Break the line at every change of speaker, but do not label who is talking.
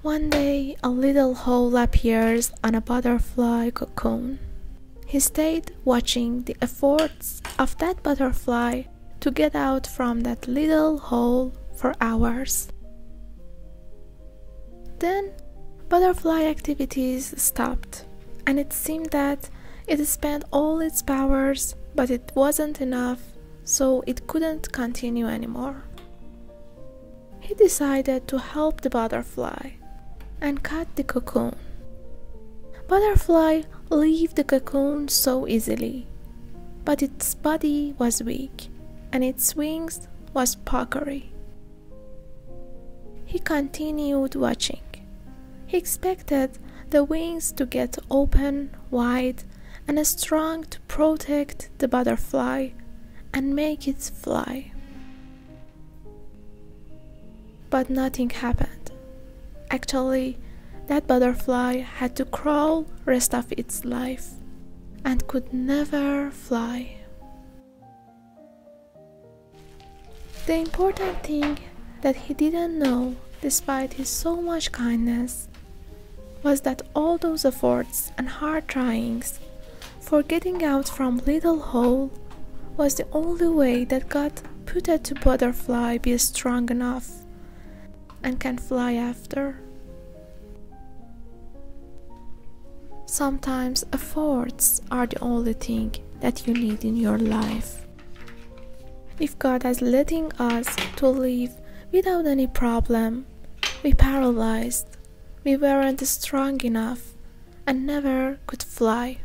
One day, a little hole appears on a butterfly cocoon. He stayed watching the efforts of that butterfly to get out from that little hole for hours. Then, butterfly activities stopped, and it seemed that it spent all its powers, but it wasn't enough, so it couldn't continue anymore. He decided to help the butterfly and cut the cocoon. Butterfly left the cocoon so easily, but its body was weak and its wings was puckery. He continued watching. He expected the wings to get open, wide, and strong to protect the butterfly and make it fly. But nothing happened. Actually, that butterfly had to crawl rest of its life and could never fly. The important thing that he didn't know, despite his so much kindness, was that all those efforts and hard tryings for getting out from little hole was the only way that God put it to butterfly be strong enough and can fly after. Sometimes efforts are the only thing that you need in your life. If God is letting us to live without any problem, we paralyzed, we weren't strong enough and never could fly.